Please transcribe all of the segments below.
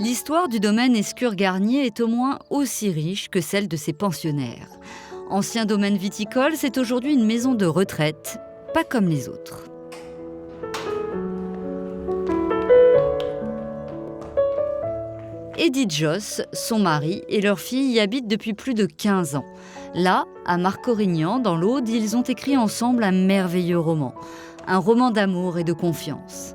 L'histoire du domaine Escure-Garnier est au moins aussi riche que celle de ses pensionnaires. Ancien domaine viticole, c'est aujourd'hui une maison de retraite, pas comme les autres. Edith Josse, son mari et leur fille y habitent depuis plus de 15 ans. Là, à Marcorignan, dans l'Aude, ils ont écrit ensemble un merveilleux roman. Un roman d'amour et de confiance.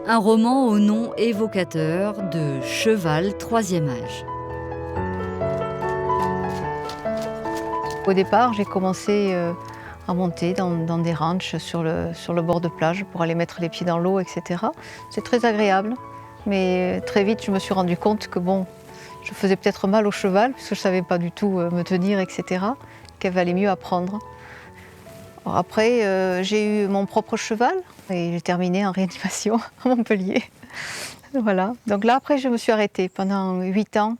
Un roman au nom évocateur de Cheval, troisième âge. Au départ, j'ai commencé à monter dans des ranchs sur le bord de plage pour aller mettre les pieds dans l'eau, etc. C'est très agréable, mais très vite, je me suis rendu compte que je faisais peut-être mal au cheval, parce que je ne savais pas du tout me tenir, etc., qu'il valait mieux apprendre. Alors après, j'ai eu mon propre cheval et j'ai terminé en réanimation à Montpellier. Voilà. Donc là, après, je me suis arrêtée. Pendant 8 ans,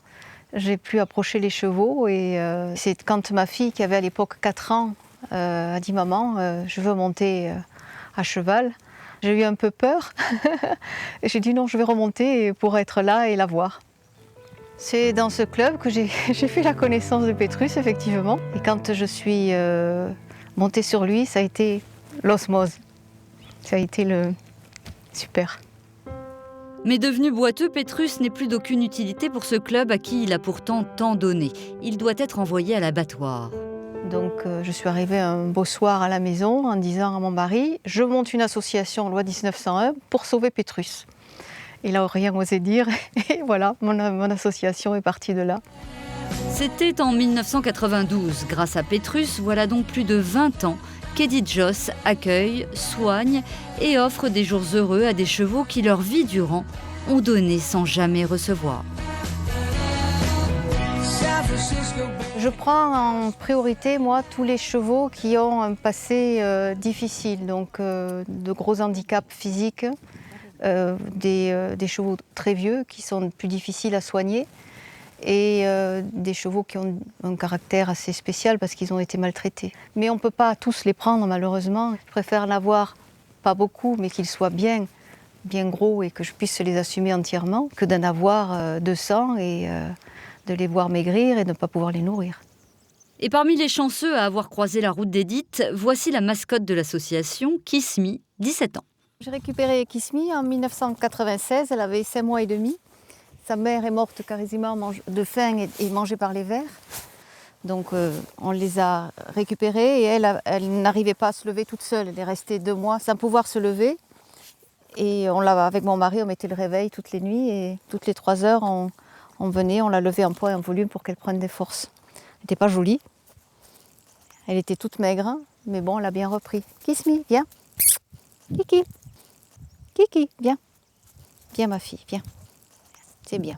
j'ai pu approcher les chevaux et c'est quand ma fille, qui avait à l'époque 4 ans, a dit « Maman, je veux monter à cheval ». J'ai eu un peu peur et j'ai dit « Non, je vais remonter pour être là et la voir ». C'est dans ce club que j'ai fait la connaissance de Pétrus, effectivement. Et quand je suis montée sur lui, ça a été l'osmose. Ça a été super. Mais devenu boiteux, Pétrus n'est plus d'aucune utilité pour ce club à qui il a pourtant tant donné. Il doit être envoyé à l'abattoir. Donc je suis arrivée un beau soir à la maison en disant à mon mari « Je monte une association loi 1901 pour sauver Pétrus ». Il n'a rien osé dire et voilà, mon association est partie de là. C'était en 1992. Grâce à Pétrus, voilà donc plus de 20 ans qu'Edith Josse accueille, soigne et offre des jours heureux à des chevaux qui, leur vie durant, ont donné sans jamais recevoir. Je prends en priorité, moi, tous les chevaux qui ont un passé difficile, donc de gros handicaps physiques, des chevaux très vieux qui sont plus difficiles à soigner et des chevaux qui ont un caractère assez spécial parce qu'ils ont été maltraités. Mais on ne peut pas tous les prendre, malheureusement. Je préfère n'avoir pas beaucoup, mais qu'ils soient bien gros et que je puisse les assumer entièrement, que d'en avoir 200 et de les voir maigrir et de ne pas pouvoir les nourrir. Et parmi les chanceux à avoir croisé la route d'Edith, voici la mascotte de l'association, Kismi, 17 ans. J'ai récupéré Kismi en 1996, elle avait 5 mois et demi. Sa mère est morte quasiment de faim et mangée par les vers. Donc on les a récupérés et elle n'arrivait pas à se lever toute seule. Elle est restée 2 mois sans pouvoir se lever. Et avec mon mari, on mettait le réveil toutes les nuits et toutes les 3 heures, on venait, on la levait en poids et en volume pour qu'elle prenne des forces. Elle n'était pas jolie. Elle était toute maigre, mais bon, elle a bien repris. Kismi, viens. Kiki. Kiki, viens. Viens ma fille, viens. C'est bien.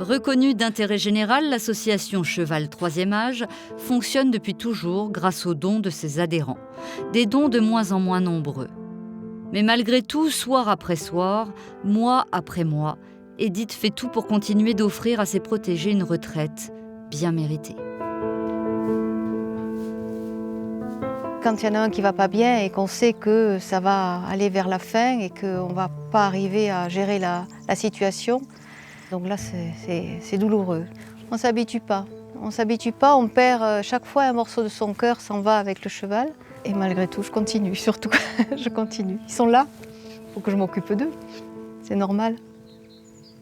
Reconnue d'intérêt général, l'association Cheval troisième âge fonctionne depuis toujours grâce aux dons de ses adhérents. Des dons de moins en moins nombreux. Mais malgré tout, soir après soir, mois après mois, Edith fait tout pour continuer d'offrir à ses protégés une retraite bien méritée. Quand il y en a un qui ne va pas bien et qu'on sait que ça va aller vers la fin et qu'on ne va pas arriver à gérer la situation, donc là c'est douloureux. On ne s'habitue pas. On perd chaque fois un morceau de son cœur s'en va avec le cheval. Et malgré tout, je continue, surtout, je continue. Ils sont là, il faut que je m'occupe d'eux, c'est normal.